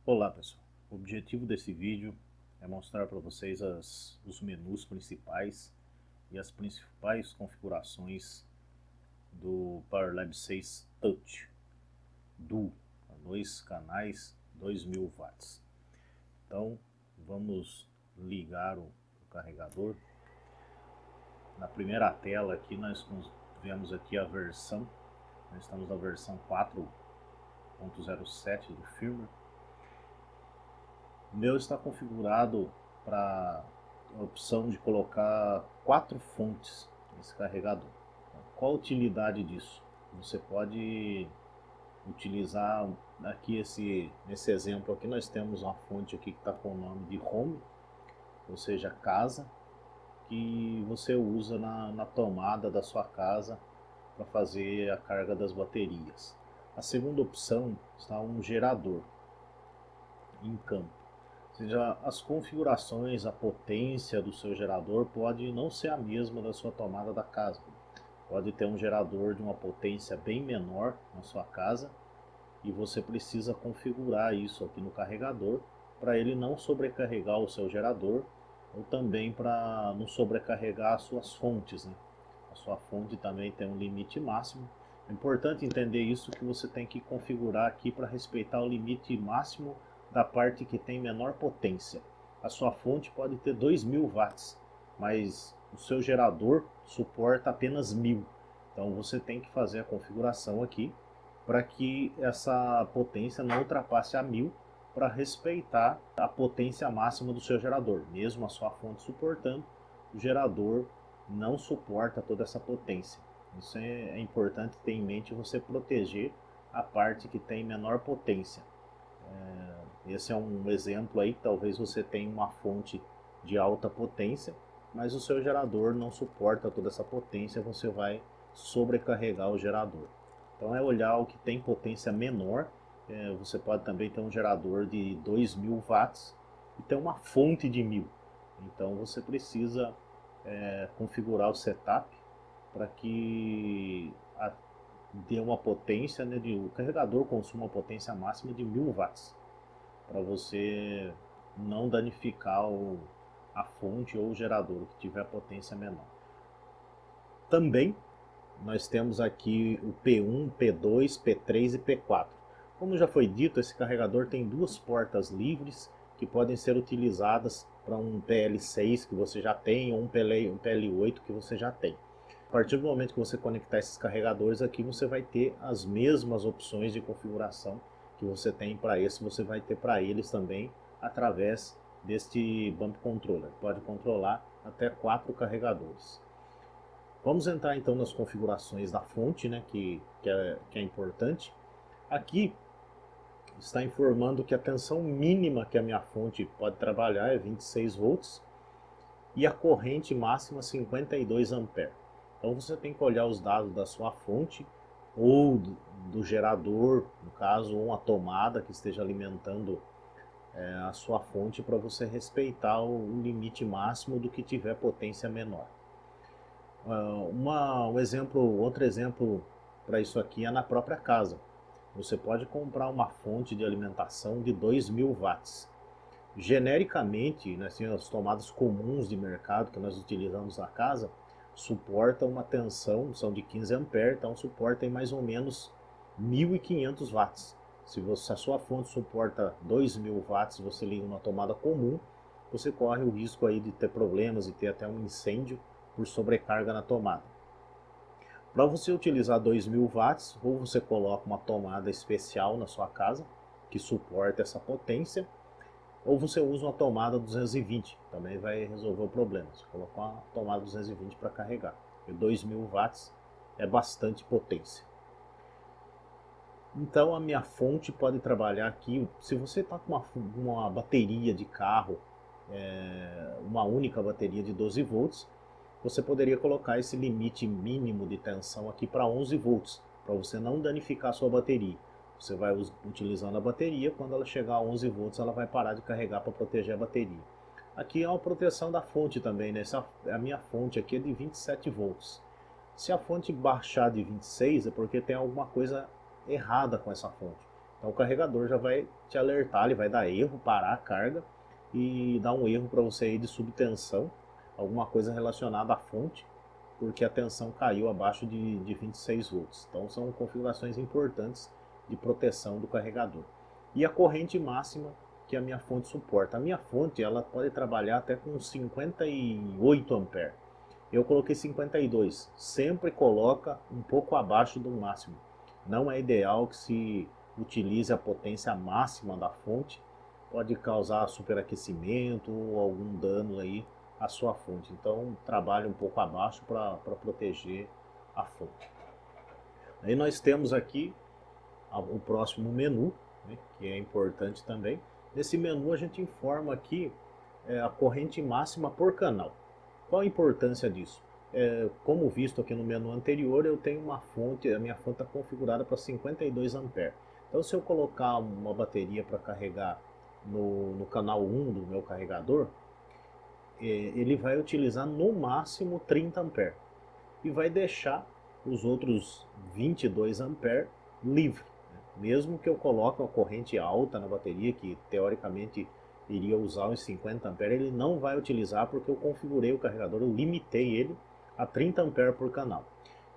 Olá pessoal, o objetivo desse vídeo é mostrar para vocês os menus principais e as principais configurações do PowerLab 6 Touch Duo, 2 canais, 2000 watts. Então vamos ligar o carregador. Na primeira tela aqui nós vemos aqui a versão, nós estamos na versão 4.07 do firmware. O meu está configurado para a opção de colocar 4 fontes nesse carregador. Qual a utilidade disso? Você pode utilizar aqui nesse exemplo aqui nós temos uma fonte aqui que está com o nome de Home, ou seja, casa, que você usa na tomada da sua casa para fazer a carga das baterias. A segunda opção está um gerador em campo. Ou seja, as configurações, a potência do seu gerador pode não ser a mesma da sua tomada da casa. Pode ter um gerador de uma potência bem menor na sua casa e você precisa configurar isso aqui no carregador para ele não sobrecarregar o seu gerador ou também para não sobrecarregar as suas fontes, né? A sua fonte também tem um limite máximo. É importante entender isso, que você tem que configurar aqui para respeitar o limite máximo da parte que tem menor potência. A sua fonte pode ter 2000 watts, mas o seu gerador suporta apenas 1000. Então você tem que fazer a configuração aqui para que essa potência não ultrapasse a 1000, para respeitar a potência máxima do seu gerador. Mesmo a sua fonte suportando, o gerador não suporta toda essa potência. Isso é importante ter em mente, você proteger a parte que tem menor potência. Esse é um exemplo aí, talvez você tenha uma fonte de alta potência, mas o seu gerador não suporta toda essa potência, você vai sobrecarregar o gerador. Então é olhar o que tem potência menor. Você pode também ter um gerador de 2000 watts e ter uma fonte de 1000. Então você precisa configurar o setup para que dê uma potência, né, o carregador consuma uma potência máxima de 1000 watts, para você não danificar a fonte ou o gerador que tiver potência menor. Também nós temos aqui o P1, P2, P3 e P4. Como já foi dito, esse carregador tem duas portas livres que podem ser utilizadas para um PL6 que você já tem ou um PL8 que você já tem. A partir do momento que você conectar esses carregadores aqui, você vai ter as mesmas opções de configuração que você tem para esse, você vai ter para eles também através deste bump controller. Pode controlar até 4 carregadores. Vamos entrar então nas configurações da fonte, né, que é importante. Aqui está informando que a tensão mínima que a minha fonte pode trabalhar é 26 volts e a corrente máxima 52 amperes. Então você tem que olhar os dados da sua fonte ou do gerador, no caso, ou uma tomada que esteja alimentando a sua fonte, para você respeitar o limite máximo do que tiver potência menor. Outro exemplo para isso aqui é na própria casa. Você pode comprar uma fonte de alimentação de 2000 watts. Genericamente, né, assim, as tomadas comuns de mercado que nós utilizamos na casa suportam uma tensão, são de 15 amperes, então suportam mais ou menos 1500 watts. Se a sua fonte suporta 2000 watts, você liga uma tomada comum, você corre o risco aí de ter problemas e ter até um incêndio por sobrecarga na tomada. Para você utilizar 2000 watts, ou você coloca uma tomada especial na sua casa que suporta essa potência, ou você usa uma tomada 220, também vai resolver o problema. Você coloca uma tomada 220 para carregar. E 2000 watts é bastante potência. Então a minha fonte pode trabalhar aqui. Se você está com uma bateria de carro, uma única bateria de 12 volts, você poderia colocar esse limite mínimo de tensão aqui para 11 volts, para você não danificar a sua bateria. Você vai utilizando a bateria, quando ela chegar a 11 volts ela vai parar de carregar para proteger a bateria. Aqui é uma proteção da fonte também, né? A minha fonte aqui é de 27 volts. Se a fonte baixar de 26 é porque tem alguma coisa errada com essa fonte. Então o carregador já vai te alertar, ele vai dar erro, parar a carga e dar um erro para você aí de subtensão, alguma coisa relacionada à fonte, porque a tensão caiu abaixo de 26 volts. Então são configurações importantes de proteção do carregador. E a corrente máxima que a minha fonte suporta. A minha fonte ela pode trabalhar até com 58 amperes. Eu coloquei 52. Sempre coloca um pouco abaixo do máximo. Não é ideal que se utilize a potência máxima da fonte. Pode causar superaquecimento ou algum dano aí à sua fonte. Então trabalhe um pouco abaixo para proteger a fonte. Aí nós temos aqui o próximo menu, né, que é importante também. Nesse menu a gente informa aqui a corrente máxima por canal. Qual a importância disso? Como visto aqui no menu anterior, eu tenho uma fonte, a minha fonte está configurada para 52 amperes. Então se eu colocar uma bateria para carregar no canal 1 do meu carregador, ele vai utilizar no máximo 30 amperes e vai deixar os outros 22 amperes livre. Mesmo que eu coloque uma corrente alta na bateria, que teoricamente iria usar os 50 amperes, ele não vai utilizar porque eu configurei o carregador, eu limitei ele a 30 amperes por canal.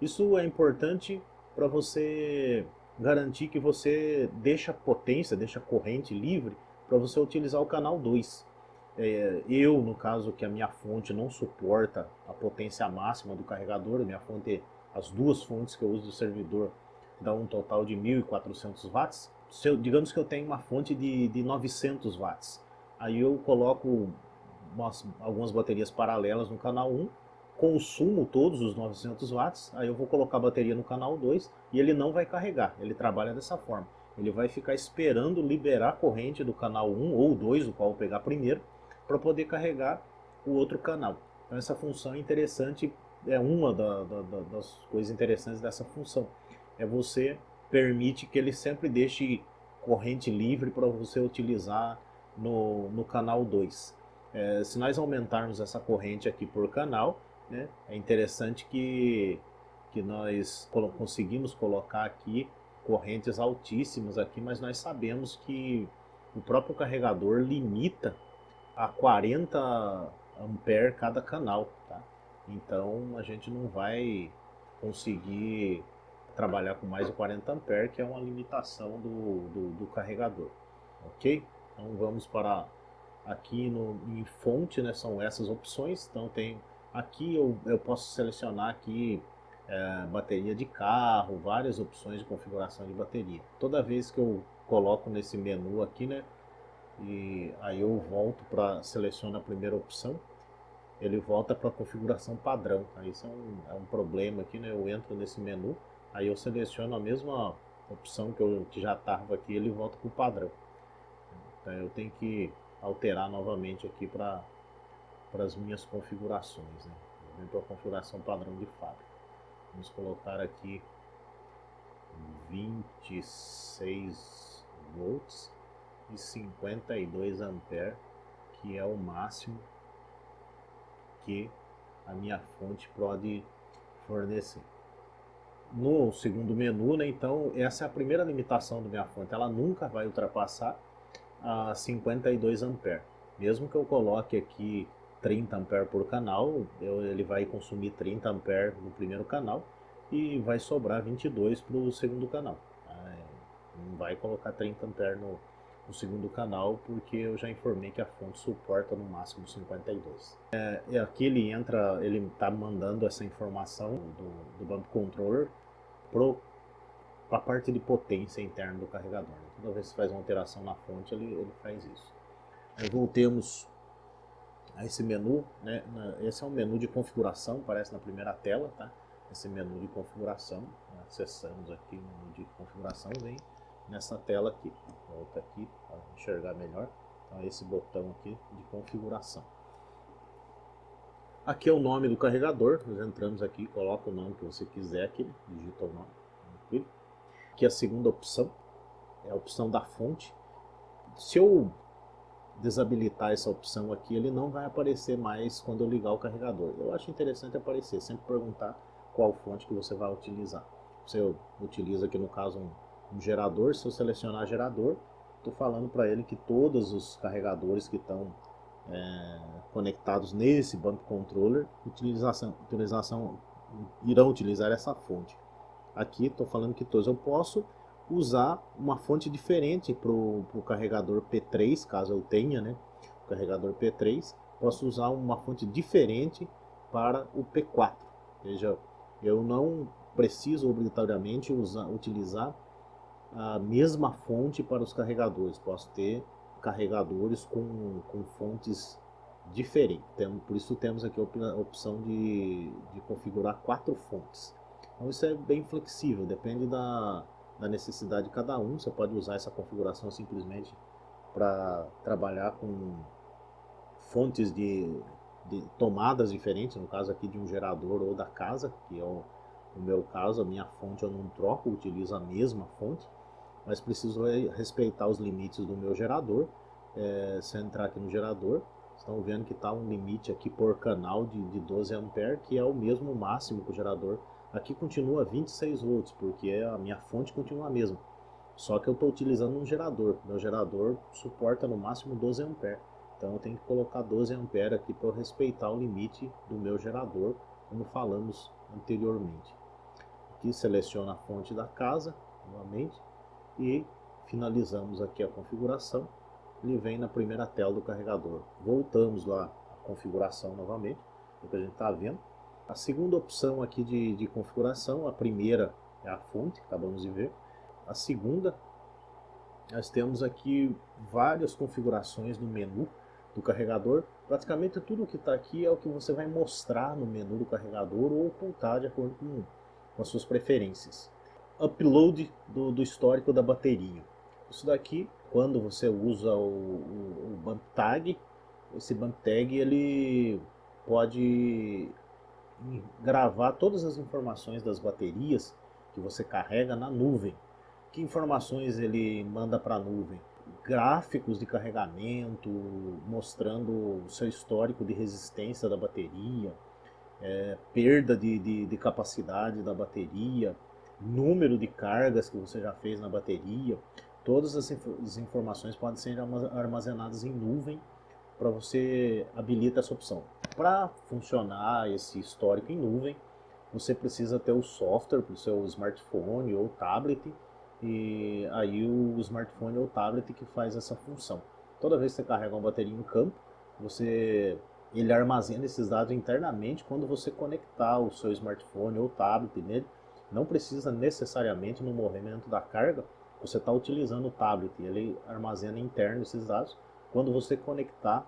Isso é importante para você garantir que você deixa potência, deixa corrente livre para você utilizar o canal 2. Eu, no caso, que a minha fonte não suporta a potência máxima do carregador, minha fonte, as duas fontes que eu uso do servidor dá um total de 1.400 watts. Digamos que eu tenho uma fonte de 900 watts. Aí eu coloco algumas baterias paralelas no canal 1, consumo todos os 900 watts, aí eu vou colocar a bateria no canal 2 e ele não vai carregar, ele trabalha dessa forma. Ele vai ficar esperando liberar a corrente do canal 1 ou 2, o qual eu pegar primeiro, para poder carregar o outro canal. Então essa função é interessante, é uma das coisas interessantes dessa função. Você permite que ele sempre deixe corrente livre para você utilizar no canal 2. Se nós aumentarmos essa corrente aqui por canal, né, é interessante que nós conseguimos colocar aqui correntes altíssimas aqui, mas nós sabemos que o próprio carregador limita a 40 amperes cada canal, tá? Então a gente não vai conseguir trabalhar com mais de 40 amperes, que é uma limitação do carregador, ok? Então vamos para aqui em fonte, né, são essas opções. Então tem aqui eu posso selecionar aqui bateria de carro, várias opções de configuração de bateria. Toda vez que eu coloco nesse menu aqui, né, e aí eu volto para selecionar a primeira opção, ele volta para a configuração padrão. Aí isso é um problema aqui, né? Eu entro nesse menu, aí eu seleciono a mesma opção que já estava aqui, ele volta para o padrão. Então eu tenho que alterar novamente aqui para as minhas configurações, né? Eu venho para a configuração padrão de fábrica. Vamos colocar aqui 26 volts e 52 amperes, que é o máximo que a minha fonte pode fornecer. No segundo menu, né, então essa é a primeira limitação da minha fonte, ela nunca vai ultrapassar a 52 amperes. Mesmo que eu coloque aqui 30 amperes por canal, ele vai consumir 30 amperes no primeiro canal e vai sobrar 22 para o segundo canal. Não vai colocar 30 amperes no segundo canal, porque eu já informei que a fonte suporta no máximo 52. Aqui ele está mandando essa informação do bump controller para a parte de potência interna do carregador. Toda vez que faz uma alteração na fonte, ele faz isso. Aí voltemos a esse menu, né? Esse é um menu de configuração, aparece na primeira tela, tá? Esse menu de configuração, acessamos aqui o menu de configuração, vem nessa tela aqui, volta aqui para enxergar melhor. Então esse botão aqui de configuração. Aqui é o nome do carregador, nós entramos aqui, coloca o nome que você quiser aqui, digita o nome, tranquilo. Aqui a segunda opção, é a opção da fonte. Se eu desabilitar essa opção aqui, ele não vai aparecer mais quando eu ligar o carregador. Eu acho interessante aparecer, sempre perguntar qual fonte que você vai utilizar. Você utiliza aqui no caso um gerador. Se eu selecionar gerador, estou falando para ele que todos os carregadores que estão conectados nesse banco controller irão utilizar essa fonte. Aqui estou falando que todos. Eu posso usar uma fonte diferente para o carregador P3, caso eu tenha, né? O carregador P3, posso usar uma fonte diferente para o P4. Veja, eu não preciso obrigatoriamente utilizar a mesma fonte para os carregadores. Posso ter carregadores com fontes diferentes. Por isso temos aqui a opção de configurar 4 fontes. Então isso é bem flexível, depende da necessidade de cada um. Você pode usar essa configuração simplesmente para trabalhar com fontes de tomadas diferentes, no caso aqui de um gerador ou da casa, que é o meu caso. A minha fonte eu não troco, eu utilizo a mesma fonte, mas preciso respeitar os limites do meu gerador. Se eu entrar aqui no gerador, estão vendo que está um limite aqui por canal de 12 A, que é o mesmo máximo que o gerador. Aqui continua 26 volts, porque a minha fonte continua a mesma. Só que eu estou utilizando um gerador. Meu gerador suporta no máximo 12 A. Então eu tenho que colocar 12 A aqui para eu respeitar o limite do meu gerador, como falamos anteriormente. Aqui seleciono a fonte da casa, novamente, e finalizamos aqui a configuração. Ele vem na primeira tela do carregador. Voltamos lá à configuração novamente, o que a gente está vendo. A segunda opção aqui de configuração, a primeira é a fonte, acabamos de ver. A segunda, nós temos aqui várias configurações no menu do carregador. Praticamente tudo que está aqui é o que você vai mostrar no menu do carregador ou ocultar de acordo com as suas preferências. Upload do histórico da bateria. Isso daqui, quando você usa o bump tag, esse bump tag ele pode gravar todas as informações das baterias que você carrega na nuvem. Que informações ele manda para a nuvem? Gráficos de carregamento, mostrando o seu histórico de resistência da bateria, perda de capacidade da bateria, número de cargas que você já fez na bateria. Todas as informações podem ser armazenadas em nuvem para você habilitar essa opção. Para funcionar esse histórico em nuvem, você precisa ter o software para o seu smartphone ou tablet, e aí o smartphone ou tablet que faz essa função. Toda vez que você carrega uma bateria em campo, ele armazena esses dados internamente quando você conectar o seu smartphone ou tablet nele. Não precisa necessariamente no movimento da carga, você está utilizando o tablet, ele armazena interno esses dados. Quando você conectar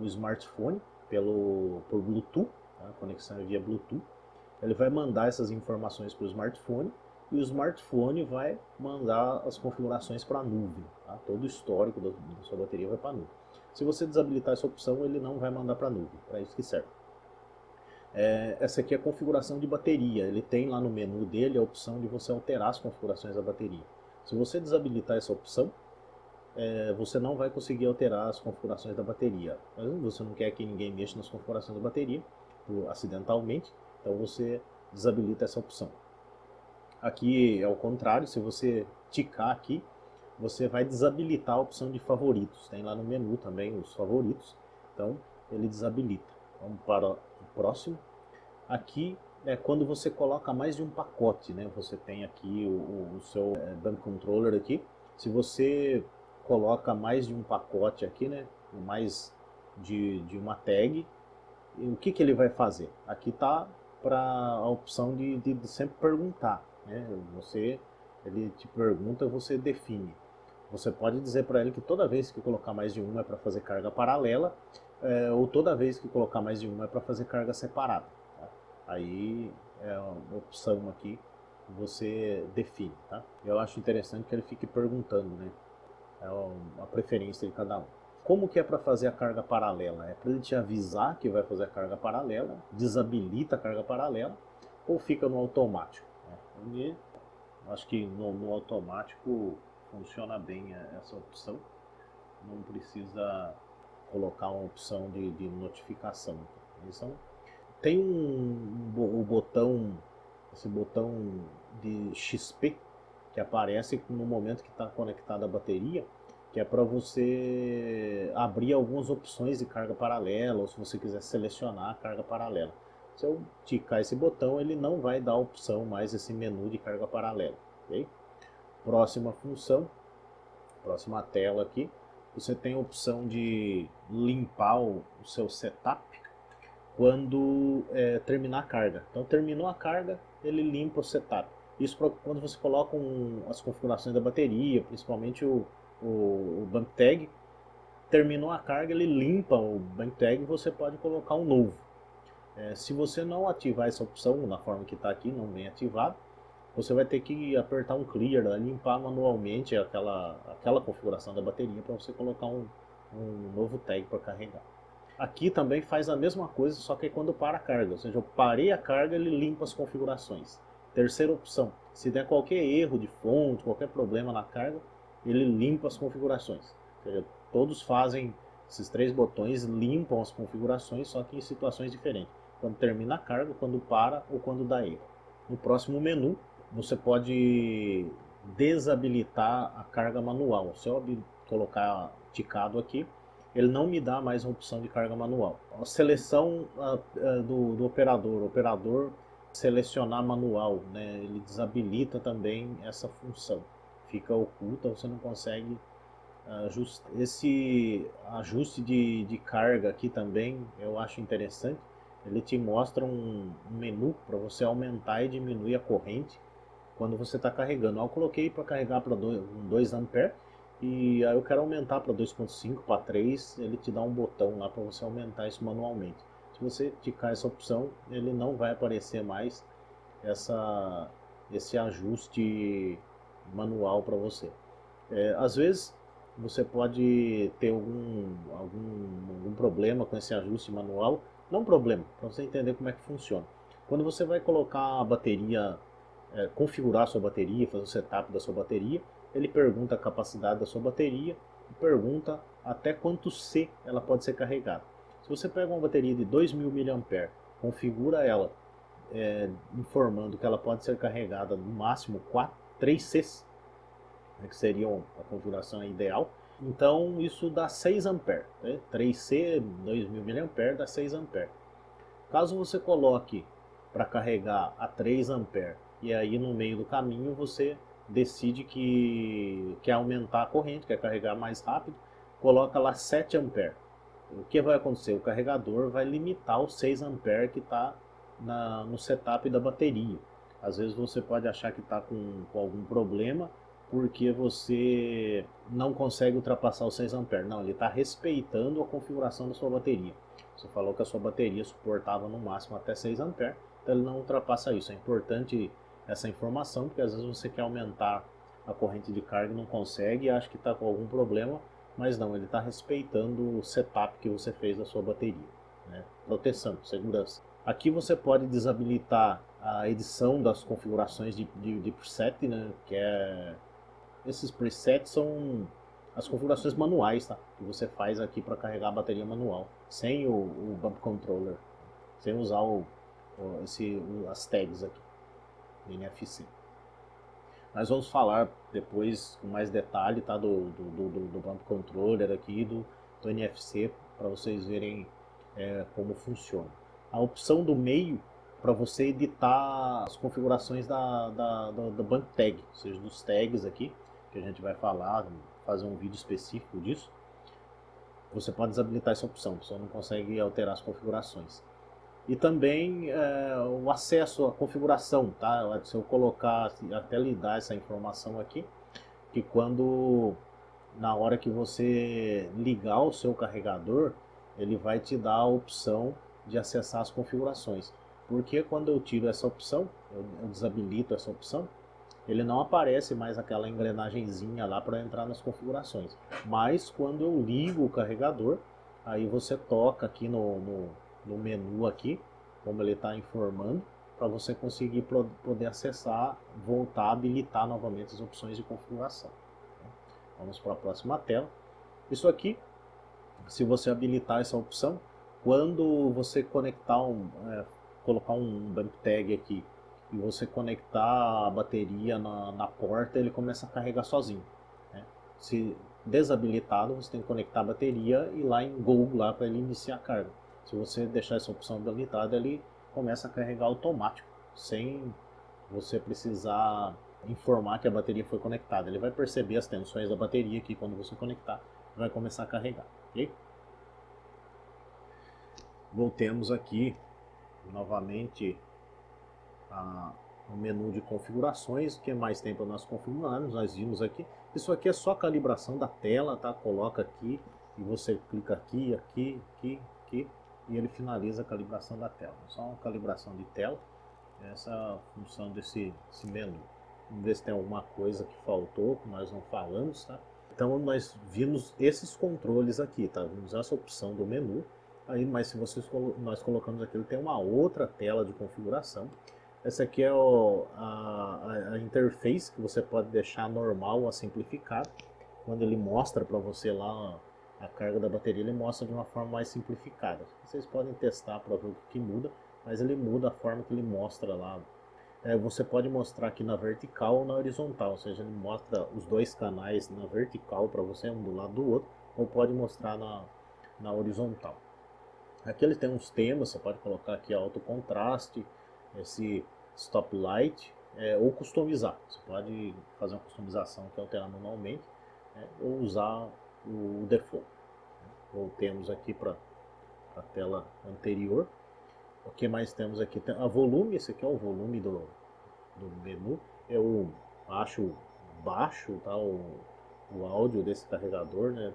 o smartphone por Bluetooth, tá? Conexão via Bluetooth, ele vai mandar essas informações para o smartphone e o smartphone vai mandar as configurações para a nuvem. Tá? Todo o histórico da sua bateria vai para a nuvem. Se você desabilitar essa opção, ele não vai mandar para a nuvem, para isso que serve. Essa aqui é a configuração de bateria. Ele tem lá no menu dele a opção de você alterar as configurações da bateria. Se você desabilitar essa opção, você não vai conseguir alterar as configurações da bateria. Mas você não quer que ninguém mexa nas configurações da bateria acidentalmente, então você desabilita essa opção. Aqui é o contrário, se você ticar aqui, você vai desabilitar a opção de favoritos. Tem lá no menu também os favoritos, então ele desabilita. Vamos para o próximo. Aqui é quando você coloca mais de um pacote, né? Você tem aqui o seu bump controller aqui. Se você coloca mais de um pacote aqui, né? Mais de uma tag, o que ele vai fazer? Aqui está para a opção de sempre perguntar, né? Ele te pergunta, você define. Você pode dizer para ele que toda vez que colocar mais de uma é para fazer carga paralela, ou toda vez que colocar mais de uma é para fazer carga separada. Tá? Aí é uma opção aqui que você define. Tá? Eu acho interessante que ele fique perguntando, né? É a preferência de cada um. Como que é para fazer a carga paralela? É para ele te avisar que vai fazer a carga paralela, desabilita a carga paralela, ou fica no automático? Né? Eu acho que no automático funciona bem essa opção, não precisa colocar uma opção de notificação. Então, tem o botão, esse botão de XP, que aparece no momento que está conectada a bateria, que é para você abrir algumas opções de carga paralela, ou se você quiser selecionar a carga paralela. Se eu ticar esse botão, ele não vai dar a opção mais esse menu de carga paralela. Okay? Próxima função, próxima tela aqui, você tem a opção de limpar o seu setup quando terminar a carga. Então terminou a carga, ele limpa o setup. Isso pra, quando você coloca as configurações da bateria, principalmente o bump tag, terminou a carga, ele limpa o bump tag e você pode colocar um novo. Se você não ativar essa opção na forma que está aqui, não vem ativado, você vai ter que apertar um clear, limpar manualmente aquela configuração da bateria para você colocar um novo tag para carregar. Aqui também faz a mesma coisa, só que é quando para a carga, ou seja, eu parei a carga, ele limpa as configurações. Terceira opção, se der qualquer erro de fonte, qualquer problema na carga, ele limpa as configurações. Ou seja, todos fazem, esses três botões limpam as configurações, só que em situações diferentes. Quando termina a carga, quando para ou quando dá erro. No próximo menu, você pode desabilitar a carga manual. Se eu colocar ticado aqui, ele não me dá mais a opção de carga manual. A seleção do operador, o operador selecionar manual, né, ele desabilita também essa função. Fica oculta, você não consegue ajustar. Esse ajuste de carga aqui também eu acho interessante. Ele te mostra um menu para você aumentar e diminuir a corrente quando você está carregando. Eu coloquei para carregar para 2 A e aí eu quero aumentar para 2.5, para 3, ele te dá um botão lá para você aumentar isso manualmente. Se você ticar essa opção, ele não vai aparecer mais esse ajuste manual para você. Às vezes você pode ter algum problema com esse ajuste manual. Não problema, para você entender como é que funciona. Quando você vai colocar a bateria, configurar a sua bateria, fazer o setup da sua bateria, ele pergunta a capacidade da sua bateria e pergunta até quanto C ela pode ser carregada. Se você pega uma bateria de 2000 mAh, configura ela informando que ela pode ser carregada no máximo 3 Cs, né, que seria a configuração ideal, então isso dá 6 A, né? 3C, 2000 mAh dá 6 A. Caso você coloque para carregar a 3 A e aí no meio do caminho você decide que quer aumentar a corrente, quer carregar mais rápido, coloca lá 7 A. O que vai acontecer? O carregador vai limitar os 6 A que está no setup da bateria. Às vezes você pode achar que está com algum problema porque você não consegue ultrapassar os 6 A. Não, ele está respeitando a configuração da sua bateria. Você falou que a sua bateria suportava no máximo até 6 A, então ele não ultrapassa isso. É importante essa informação, porque às vezes você quer aumentar a corrente de carga e não consegue e acha que está com algum problema, mas não, ele está respeitando o setup que você fez da sua bateria, né? Proteção, segurança. Aqui você pode desabilitar a edição das configurações de preset, né? Esses presets são as configurações manuais, tá? Que você faz aqui para carregar a bateria manual, sem o bump controller, sem usar as tags aqui, NFC. Nós vamos falar depois com mais detalhe, tá, do bump controller aqui, do NFC, para vocês verem como funciona. A opção do meio para você editar as configurações da bump tag, ou seja, dos tags aqui, que a gente vai fazer um vídeo específico disso. Você pode desabilitar essa opção, você não consegue alterar as configurações. E também o acesso à configuração, tá? Se eu colocar, até lhe dar essa informação aqui, que na hora que você ligar o seu carregador, ele vai te dar a opção de acessar as configurações. Porque quando eu tiro essa opção, eu desabilito essa opção, ele não aparece mais aquela engrenagemzinha lá para entrar nas configurações. Mas quando eu ligo o carregador, aí você toca aqui no menu aqui, como ele está informando, para você conseguir poder acessar, voltar a habilitar novamente as opções de configuração. Vamos para a próxima tela. Isso aqui, se você habilitar essa opção, quando você colocar um bump tag aqui e você conectar a bateria na porta, ele começa a carregar sozinho, né? Se desabilitado, você tem que conectar a bateria e ir lá em Go lá para ele iniciar a carga. Se você deixar essa opção habilitada, ele começa a carregar automático, sem você precisar informar que a bateria foi conectada. Ele vai perceber as tensões da bateria aqui quando você conectar, vai começar a carregar, ok? Voltemos aqui novamente no menu de configurações. O que mais tem para nós configurarmos? Nós vimos aqui, isso aqui é só calibração da tela, tá? Coloca aqui e você clica aqui, aqui, aqui, aqui e ele finaliza a calibração da tela. Só uma calibração de tela, essa é a função desse menu. Vamos ver se tem alguma coisa que faltou, que nós não falamos, tá? Então nós vimos esses controles aqui, tá? Vimos essa opção do menu. Aí, mas se nós colocamos aqui, ele tem uma outra tela de configuração. Essa aqui é a interface, que você pode deixar normal ou simplificado. Quando ele mostra para você lá a carga da bateria, ele mostra de uma forma mais simplificada. Vocês podem testar para ver o que muda, mas ele muda a forma que ele mostra lá. Você pode mostrar aqui na vertical ou na horizontal, ou seja, ele mostra os dois canais na vertical para você, um do lado do outro, ou pode mostrar na horizontal. Aqui ele tem uns temas, você pode colocar aqui alto contraste, esse stop light, ou customizar. Você pode fazer uma customização que alterar manualmente, ou usar o default. Voltemos aqui para a tela anterior. O que mais temos aqui? Tem a volume, esse aqui é o volume do menu. Eu acho baixo, tá, o áudio desse carregador, né?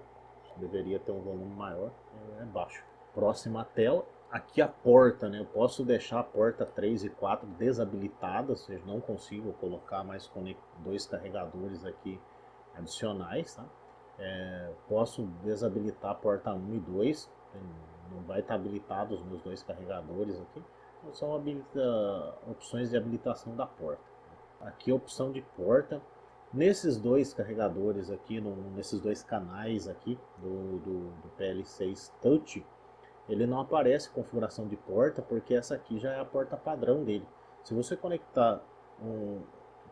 Deveria ter um volume maior, é baixo. Próxima tela, aqui a porta, né? Eu posso deixar a porta 3 e 4 desabilitadas, ou seja, não consigo colocar mais dois carregadores aqui adicionais, tá? Posso desabilitar a porta 1 e 2, não vai estar habilitado os meus dois carregadores aqui, são opções de habilitação da porta. Aqui a opção de porta, nesses dois carregadores aqui, nesses dois canais aqui do PL6 Touch, ele não aparece configuração de porta, porque essa aqui já é a porta padrão dele. Se você conectar um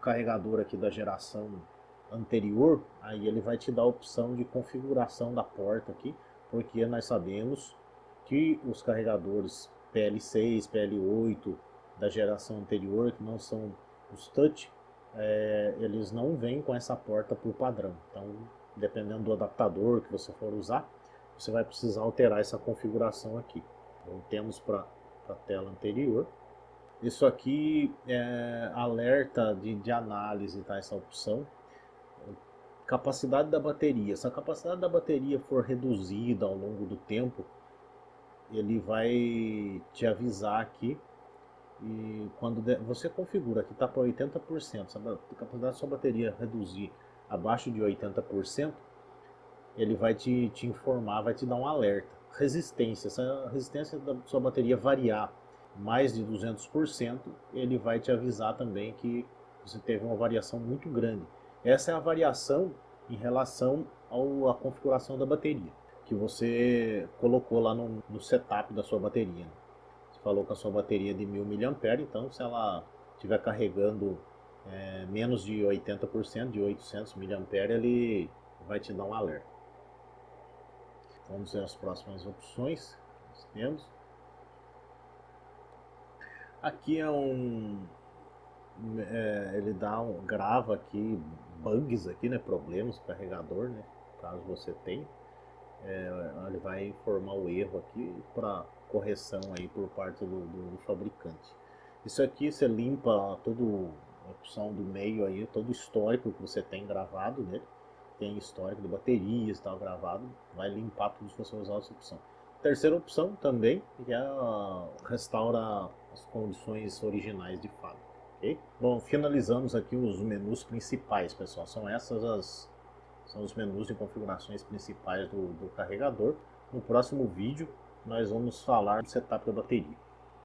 carregador aqui da geração anterior, aí ele vai te dar a opção de configuração da porta aqui, porque nós sabemos que os carregadores PL6, PL8 da geração anterior, que não são os touch, eles não vêm com essa porta por padrão. Então, dependendo do adaptador que você for usar, você vai precisar alterar essa configuração aqui. Voltemos para a tela anterior. Isso aqui é alerta de análise, tá? Essa opção. Capacidade da bateria. Se a capacidade da bateria for reduzida ao longo do tempo, ele vai te avisar aqui. E quando você configura que está para 80%, se a capacidade da sua bateria reduzir abaixo de 80%, ele vai te informar, vai te dar um alerta. Resistência, se a resistência da sua bateria variar mais de 200%, ele vai te avisar também que você teve uma variação muito grande. Essa é a variação em relação à configuração da bateria, que você colocou lá no setup da sua bateria. Você falou que a sua bateria é de 1000 mAh, então se ela estiver carregando menos de 80%, de 800 mAh, ele vai te dar um alerta. Vamos ver as próximas opções que nós temos. Aqui ele grava aqui bugs aqui, né, problemas do carregador, né, caso você tenha. Ele vai informar o erro aqui para correção aí por parte do fabricante. Isso aqui você limpa toda a opção do meio aí, todo o histórico que você tem gravado nele. Tem histórico de baterias e tal gravado, vai limpar tudo se você usar essa opção. Terceira opção também, que é restaura as condições originais de fábrica. Okay? Bom, finalizamos aqui os menus principais, pessoal. São os menus de configurações principais do carregador. No próximo vídeo nós vamos falar do setup da bateria.